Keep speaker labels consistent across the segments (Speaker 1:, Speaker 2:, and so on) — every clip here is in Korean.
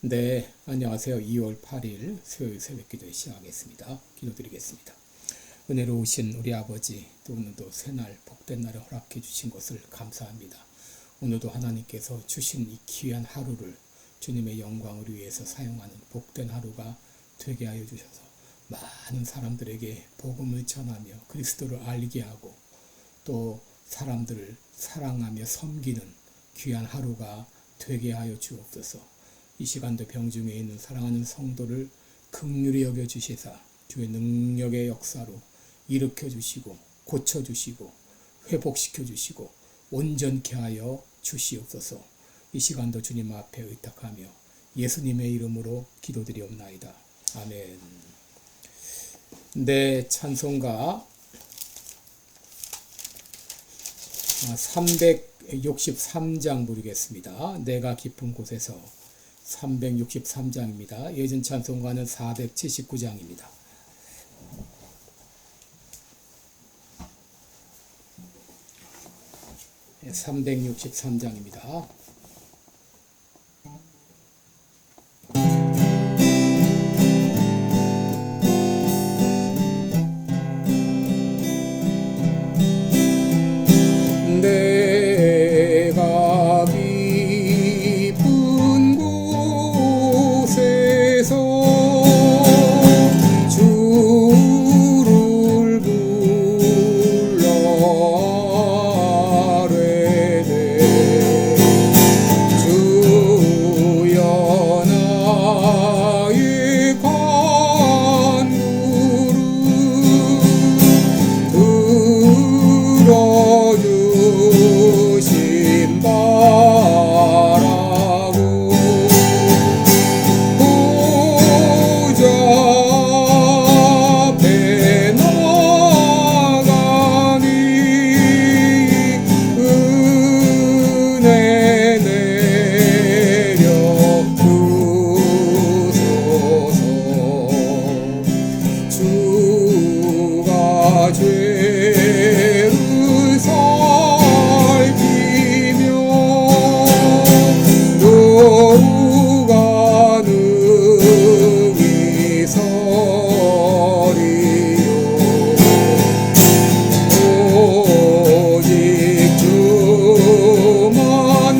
Speaker 1: 네, 안녕하세요. 2월 8일 수요일 새벽 기도 시작하겠습니다. 기도드리겠습니다. 은혜로우신 우리 아버지, 또 오늘도 새날 복된 날을 허락해 주신 것을 감사합니다. 오늘도 하나님께서 주신 이 귀한 하루를 주님의 영광을 위해서 사용하는 복된 하루가 되게 하여 주셔서 많은 사람들에게 복음을 전하며 그리스도를 알게 하고 또 사람들을 사랑하며 섬기는 귀한 하루가 되게 하여 주옵소서. 이 시간도 병중에 있는 사랑하는 성도를 긍휼히 여겨주시사 주의 능력의 역사로 일으켜주시고 고쳐주시고 회복시켜주시고 온전케 하여 주시옵소서. 이 시간도 주님 앞에 의탁하며 예수님의 이름으로 기도드리옵나이다. 아멘. 네, 찬송가 363장 부르겠습니다. 내가 깊은 곳에서 363장입니다. 예전 찬송가는 479장입니다. 네, 363장입니다. 내가 깊은 곳에서 주를 불러아뢰네 주여 나의 간구를 들어주신 바라고 보좌 앞에 나가니 은혜 내려 주소서. 주가 죄를 살피며 누가 능히 서리요. 오직 주만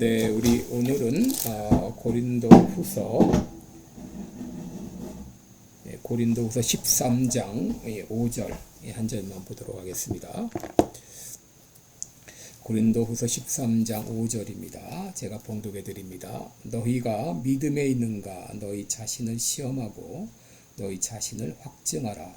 Speaker 1: 네, 우리 오늘은 고린도후서 13장 5절 한 절만 보도록 하겠습니다. 고린도후서 13장 5절입니다. 제가 봉독해 드립니다. 너희가 믿음에 있는가 너희 자신을 시험하고 너희 자신을 확증하라.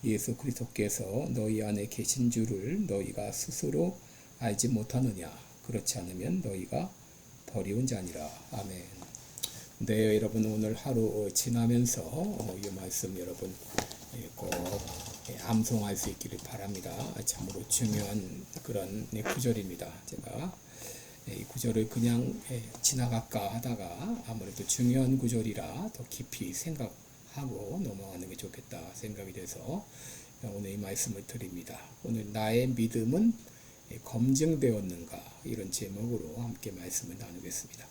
Speaker 1: 예수 그리스도께서 너희 안에 계신 줄을 너희가 스스로 알지 못하느냐. 그렇지 않으면 너희가 버리운 자니라. 아멘. 네, 여러분 오늘 하루 지나면서 이 말씀 여러분 꼭 암송할 수 있기를 바랍니다. 참으로 중요한 그런 구절입니다. 제가 이 구절을 그냥 지나갈까 하다가 아무래도 중요한 구절이라 더 깊이 생각하고 넘어가는 게 좋겠다 생각이 돼서 오늘 이 말씀을 드립니다. 오늘 나의 믿음은 검증되었는가 이런 제목으로 함께 말씀을 나누겠습니다.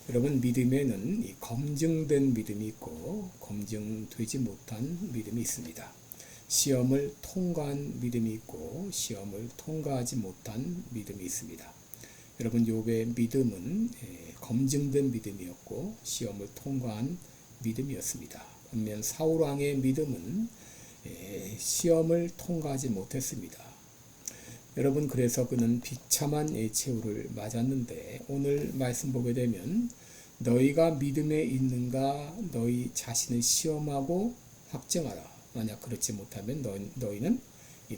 Speaker 1: 여러분 믿음에는 이 검증된 믿음이 있고 검증되지 못한 믿음이 있습니다. 시험을 통과한 믿음이 있고 시험을 통과하지 못한 믿음이 있습니다. 여러분 욥의 믿음은 검증된 믿음이었고 시험을 통과한 믿음이었습니다. 반면 사울 왕의 믿음은 시험을 통과하지 못했습니다. 여러분 그래서 그는 비참한 최후를 맞았는데 오늘 말씀 보게 되면 너희가 믿음에 있는가 너희 자신을 시험하고 확증하라. 만약 그렇지 못하면 너희는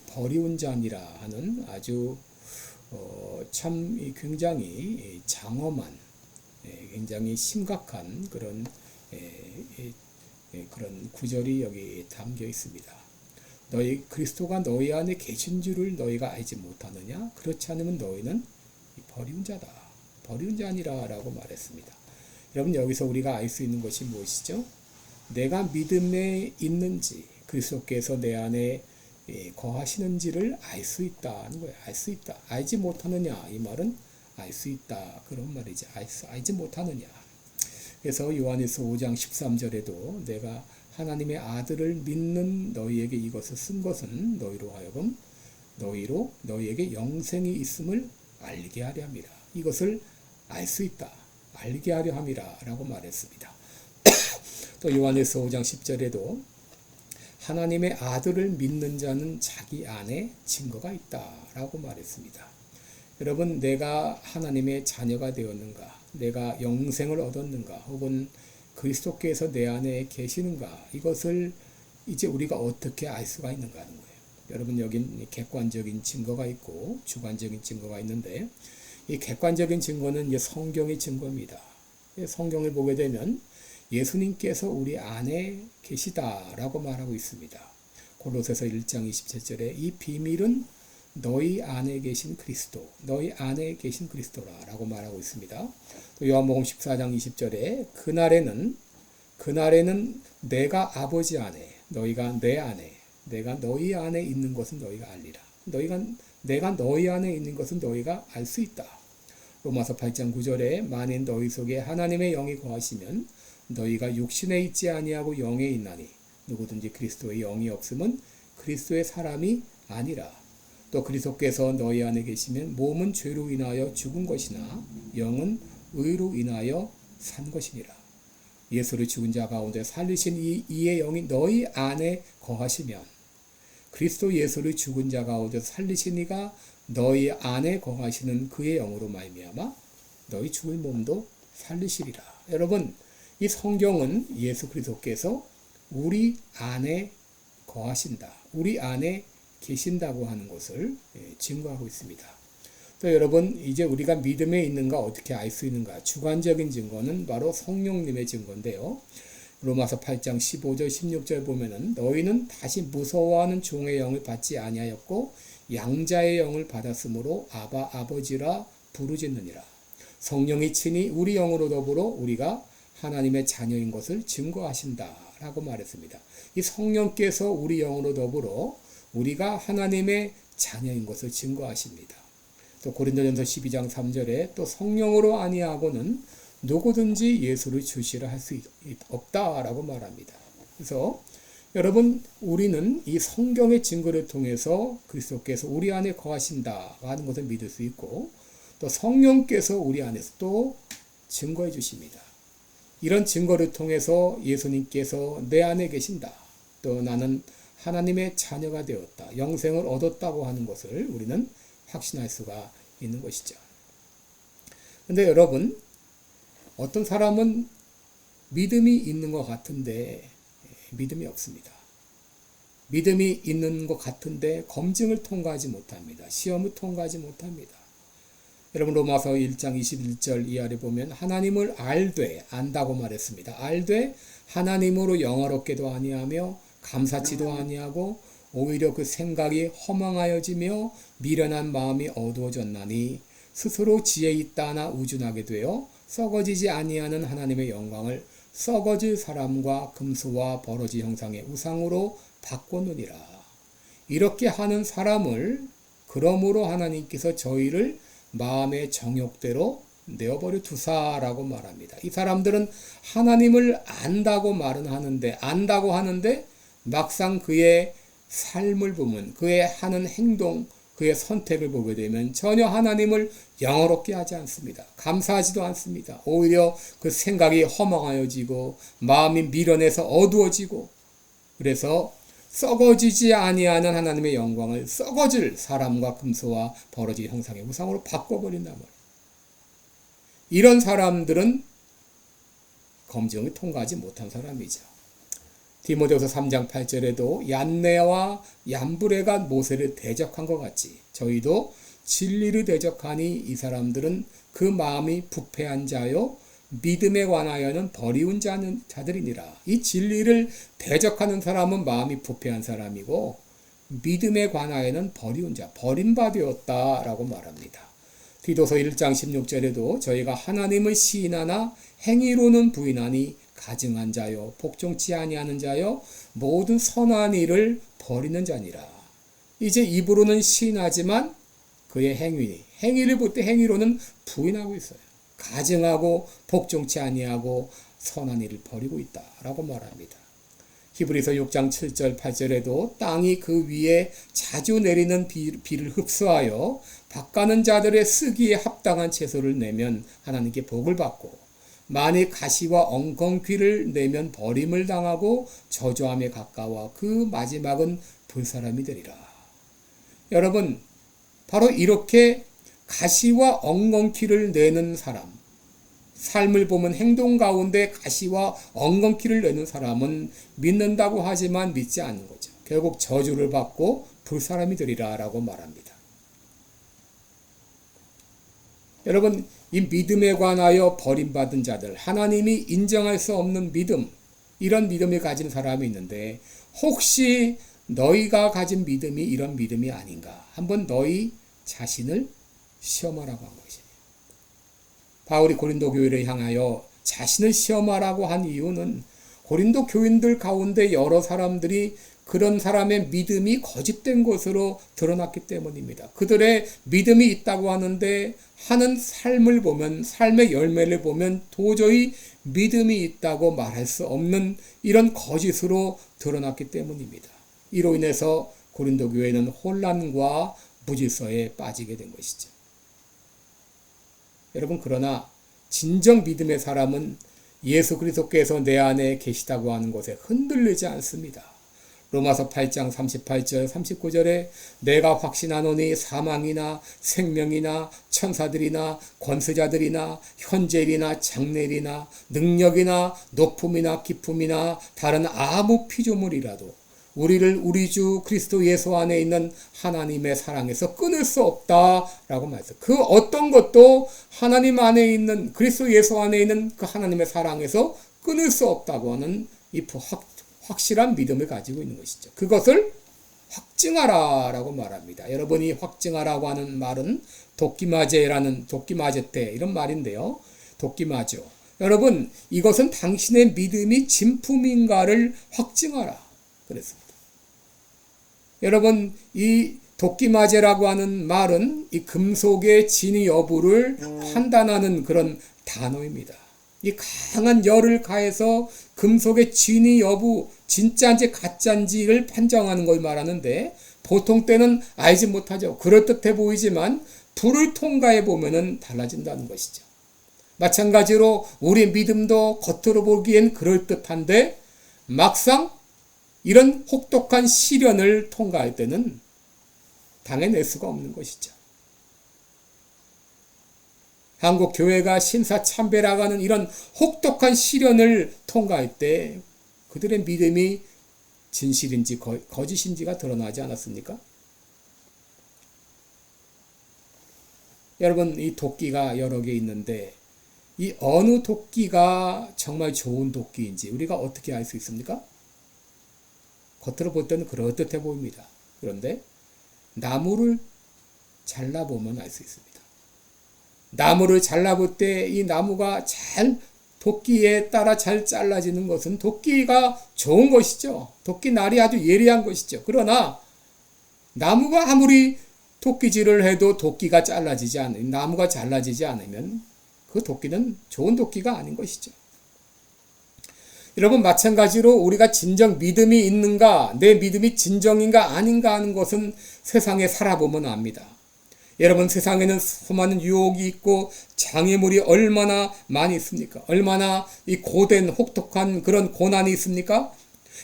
Speaker 1: 버리운 자니라 하는 아주 참 굉장히 장엄한 굉장히 심각한 그런 구절이 여기 담겨 있습니다. 너희 그리스도가 너희 안에 계신 줄을 너희가 알지 못하느냐? 그렇지 않으면 너희는 버리운 자다. 버리운 자니라 라고 말했습니다. 여러분 여기서 우리가 알 수 있는 것이 무엇이죠? 내가 믿음에 있는지 그리스도께서 내 안에 거하시는지를 알 수 있다는 거예요. 알 수 있다. 알지 못하느냐? 이 말은 알 수 있다. 그런 말이지. 알지 못하느냐? 그래서 요한일서 5장 13절에도 내가 하나님의 아들을 믿는 너희에게 이것을 쓴 것은 너희로 하여금 너희에게 영생이 있음을 알게 하려 함이라. 이것을 알 수 있다. 알게 하려 함이라 라고 말했습니다. 또 요한일서 5장 10절에도 하나님의 아들을 믿는 자는 자기 안에 증거가 있다 라고 말했습니다. 여러분 내가 하나님의 자녀가 되었는가 내가 영생을 얻었는가 혹은 그리스도께서 내 안에 계시는가 이것을 이제 우리가 어떻게 알 수가 있는가 하는 거예요. 여러분 여긴 객관적인 증거가 있고 주관적인 증거가 있는데 이 객관적인 증거는 이제 성경의 증거입니다. 성경을 보게 되면 예수님께서 우리 안에 계시다라고 말하고 있습니다. 골로새서 1장 27절에 이 비밀은 너희 안에 계신 그리스도, 너희 안에 계신 그리스도라라고 말하고 있습니다. 또 요한복음 14장 20절에 그날에는 내가 아버지 안에, 너희가 내 안에, 내가 너희 안에 있는 것은 너희가 알리라. 내가 너희 안에 있는 것은 너희가 알 수 있다. 로마서 8장 9절에 만일 너희 속에 하나님의 영이 거하시면 너희가 육신에 있지 아니하고 영에 있나니 누구든지 그리스도의 영이 없으면 그리스도의 사람이 아니라. 또 그리스도께서 너희 안에 계시면 몸은 죄로 인하여 죽은 것이나 영은 의로 인하여 산 것이니라. 예수를 죽은 자 가운데 살리신 이의 영이 너희 안에 거하시면 그리스도 예수를 죽은 자 가운데 살리신 이가 너희 안에 거하시는 그의 영으로 말미암아 너희 죽을 몸도 살리시리라. 여러분 이 성경은 예수 그리스도께서 우리 안에 거하신다. 우리 안에 계신다고 하는 것을 증거하고 있습니다. 또 여러분 이제 우리가 믿음에 있는가 어떻게 알 수 있는가 주관적인 증거는 바로 성령님의 증거인데요. 로마서 8장 15절 16절 보면은 너희는 다시 무서워하는 종의 영을 받지 아니하였고 양자의 영을 받았으므로 아바 아버지라 부르짖느니라. 성령이 친히 우리 영으로 더불어 우리가 하나님의 자녀인 것을 증거하신다라고 말했습니다. 이 성령께서 우리 영으로 더불어 우리가 하나님의 자녀인 것을 증거하십니다. 또 고린도전서 12장 3절에 또 성령으로 아니하고는 누구든지 예수를 주시라 할 수 없다라고 말합니다. 그래서 여러분 우리는 이 성경의 증거를 통해서 그리스도께서 우리 안에 거하신다 하는 것을 믿을 수 있고 또 성령께서 우리 안에서 또 증거해 주십니다. 이런 증거를 통해서 예수님께서 내 안에 계신다. 또 나는 하나님의 자녀가 되었다. 영생을 얻었다고 하는 것을 우리는 확신할 수가 있는 것이죠. 근데 여러분, 어떤 사람은 믿음이 있는 것 같은데 믿음이 없습니다. 믿음이 있는 것 같은데 검증을 통과하지 못합니다. 시험을 통과하지 못합니다. 여러분, 로마서 1장 21절 이하를 보면 하나님을 알되, 안다고 말했습니다. 알되 하나님으로 영화롭게도 아니하며 감사치도 아니하고 오히려 그 생각이 허망하여지며 미련한 마음이 어두워졌나니 스스로 지혜 있다 하나 우준하게 되어 썩어지지 아니하는 하나님의 영광을 썩어질 사람과 금수와 버러지 형상의 우상으로 바꾸느니라. 이렇게 하는 사람을 그러므로 하나님께서 저희를 마음의 정욕대로 내어버려 두사라고 말합니다. 이 사람들은 하나님을 안다고 말은 하는데, 안다고 하는데 막상 그의 삶을 보면, 그의 하는 행동, 그의 선택을 보게 되면 전혀 하나님을 영화롭게 하지 않습니다. 감사하지도 않습니다. 오히려 그 생각이 허망하여지고 마음이 미련해서 어두워지고, 그래서 썩어지지 아니하는 하나님의 영광을 썩어질 사람과 금수와 버러지 형상의 우상으로 바꿔버린단 말이에요. 이런 사람들은 검증을 통과하지 못한 사람이죠. 디모데후서 3장 8절에도 얀네와 얀브레가 모세를 대적한 것 같이 저희도 진리를 대적하니 이 사람들은 그 마음이 부패한 자요 믿음에 관하여는 버리운 자들이니라. 이 진리를 대적하는 사람은 마음이 부패한 사람이고 믿음에 관하여는 버리운 자, 버림받았다라고 말합니다. 디도서 1장 16절에도 저희가 하나님을 시인하나 행위로는 부인하니 가증한 자요 복종치 아니하는 자요 모든 선한 일을 버리는 자니라. 이제 입으로는 시인하지만 그의 행위를 볼 때 행위로는 부인하고 있어요. 가증하고 복종치 아니하고 선한 일을 버리고 있다라고 말합니다. 히브리서 6장 7절 8절에도 땅이 그 위에 자주 내리는 비를 흡수하여 밭가는 자들의 쓰기에 합당한 채소를 내면 하나님께 복을 받고 만일 가시와 엉겅퀴를 내면 버림을 당하고 저주함에 가까워 그 마지막은 불사람이 되리라. 여러분, 바로 이렇게 가시와 엉겅퀴를 내는 사람, 삶을 보면 행동 가운데 가시와 엉겅퀴를 내는 사람은 믿는다고 하지만 믿지 않는 거죠. 결국 저주를 받고 불사람이 되리라 라고 말합니다. 여러분, 이 믿음에 관하여 버림받은 자들, 하나님이 인정할 수 없는 믿음, 이런 믿음을 가진 사람이 있는데 혹시 너희가 가진 믿음이 이런 믿음이 아닌가? 한번 너희 자신을 시험하라고 한 것입니다. 바울이 고린도 교회를 향하여 자신을 시험하라고 한 이유는 고린도 교인들 가운데 여러 사람들이 그런 사람의 믿음이 거짓된 것으로 드러났기 때문입니다. 그들의 믿음이 있다고 하는데 하는 삶을 보면, 삶의 열매를 보면 도저히 믿음이 있다고 말할 수 없는 이런 거짓으로 드러났기 때문입니다. 이로 인해서 고린도 교회는 혼란과 무질서에 빠지게 된 것이죠. 여러분, 그러나 진정 믿음의 사람은 예수 그리스도께서 내 안에 계시다고 하는 것에 흔들리지 않습니다. 로마서 8장 38절 39절에 내가 확신하노니 사망이나 생명이나 천사들이나 권세자들이나 현재일이나 장래일이나 능력이나 높음이나 깊음이나 다른 아무 피조물이라도 우리를 우리 주 그리스도 예수 안에 있는 하나님의 사랑에서 끊을 수 없다라고 말했어요. 그 어떤 것도 하나님 안에 있는 그리스도 예수 안에 있는 그 하나님의 사랑에서 끊을 수 없다고 하는 이 확실한 믿음을 가지고 있는 것이죠. 그것을 확증하라라고 말합니다. 여러분이 확증하라고 하는 말은 도끼마제 때 이런 말인데요. 도끼마죠. 여러분, 이것은 당신의 믿음이 진품인가를 확증하라 그랬습니다. 여러분, 이 도끼마제라고 하는 말은 이 금속의 진위 여부를 판단하는 그런 단어입니다. 이 강한 열을 가해서 금속의 진위 여부, 진짜인지 가짜인지를 판정하는 걸 말하는데 보통 때는 알지 못하죠. 그럴듯해 보이지만 불을 통과해 보면은 달라진다는 것이죠. 마찬가지로 우리 믿음도 겉으로 보기엔 그럴듯한데 막상 이런 혹독한 시련을 통과할 때는 당해낼 수가 없는 것이죠. 한국 교회가 신사참배라가는 이런 혹독한 시련을 통과할 때 그들의 믿음이 진실인지 거짓인지가 드러나지 않았습니까? 여러분, 이 도끼가 여러 개 있는데 이 어느 도끼가 정말 좋은 도끼인지 우리가 어떻게 알 수 있습니까? 겉으로 볼 때는 그럴듯해 보입니다. 그런데 나무를 잘라보면 알 수 있습니다. 나무를 잘라볼 때 이 나무가 잘 도끼에 따라 잘 잘라지는 것은 도끼가 좋은 것이죠. 도끼 날이 아주 예리한 것이죠. 그러나 나무가 아무리 도끼질을 해도 도끼가 잘라지지 않으면, 나무가 잘라지지 않으면 그 도끼는 좋은 도끼가 아닌 것이죠. 여러분, 마찬가지로 우리가 진정 믿음이 있는가, 내 믿음이 진정인가 아닌가 하는 것은 세상에 살아보면 압니다. 여러분, 세상에는 수많은 유혹이 있고 장애물이 얼마나 많이 있습니까? 얼마나 이 고된 혹독한 그런 고난이 있습니까?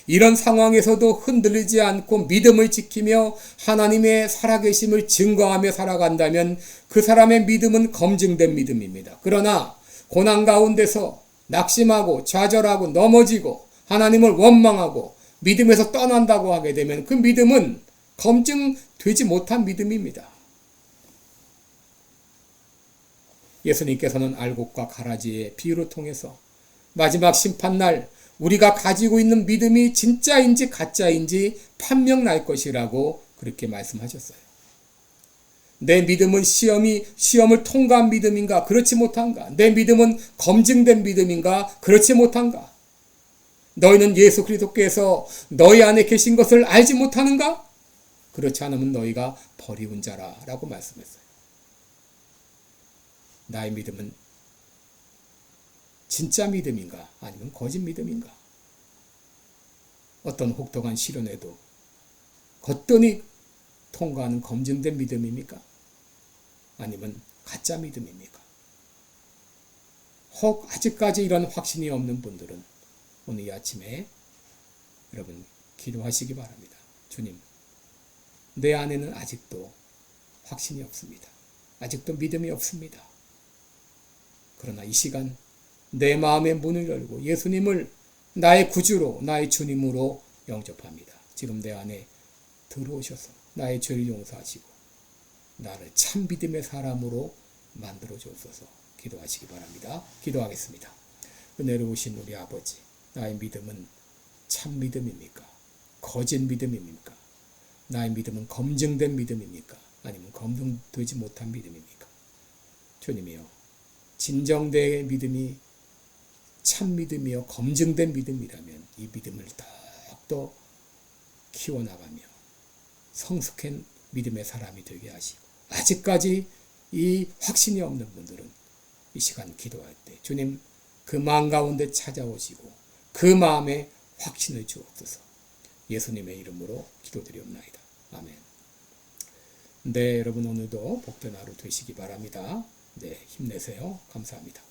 Speaker 1: 이런 상황에서도 흔들리지 않고 믿음을 지키며 하나님의 살아계심을 증거하며 살아간다면 그 사람의 믿음은 검증된 믿음입니다. 그러나 고난 가운데서 낙심하고 좌절하고 넘어지고 하나님을 원망하고 믿음에서 떠난다고 하게 되면 그 믿음은 검증되지 못한 믿음입니다. 예수님께서는 알곡과 가라지의 비유를 통해서 마지막 심판날 우리가 가지고 있는 믿음이 진짜인지 가짜인지 판명 날 것이라고 그렇게 말씀하셨어요. 내 믿음은 시험을 통과한 믿음인가? 그렇지 못한가? 내 믿음은 검증된 믿음인가? 그렇지 못한가? 너희는 예수 그리스도께서 너희 안에 계신 것을 알지 못하는가? 그렇지 않으면 너희가 버리운 자라라고 말씀했어요. 나의 믿음은 진짜 믿음인가? 아니면 거짓 믿음인가? 어떤 혹독한 시련에도 거뜬히 통과하는 검증된 믿음입니까? 아니면 가짜 믿음입니까? 혹 아직까지 이런 확신이 없는 분들은 오늘 이 아침에 여러분 기도하시기 바랍니다. 주님, 내 안에는 아직도 확신이 없습니다. 아직도 믿음이 없습니다. 그러나 이 시간 내 마음의 문을 열고 예수님을 나의 구주로, 나의 주님으로 영접합니다. 지금 내 안에 들어오셔서 나의 죄를 용서하시고 나를 참 믿음의 사람으로 만들어 주옵소서. 기도하시기 바랍니다. 기도하겠습니다. 은혜로우신 우리 아버지, 나의 믿음은 참 믿음입니까? 거짓 믿음입니까? 나의 믿음은 검증된 믿음입니까? 아니면 검증되지 못한 믿음입니까? 주님이여, 진정된 믿음이 참 믿음이요 검증된 믿음이라면 이 믿음을 더욱더 키워나가며 성숙한 믿음의 사람이 되게 하시고, 아직까지 이 확신이 없는 분들은 이 시간 기도할 때 주님 그 마음 가운데 찾아오시고 그 마음에 확신을 주옵소서. 예수님의 이름으로 기도드리옵나이다. 아멘. 네, 여러분 오늘도 복된 하루 되시기 바랍니다. 네, 힘내세요. 감사합니다.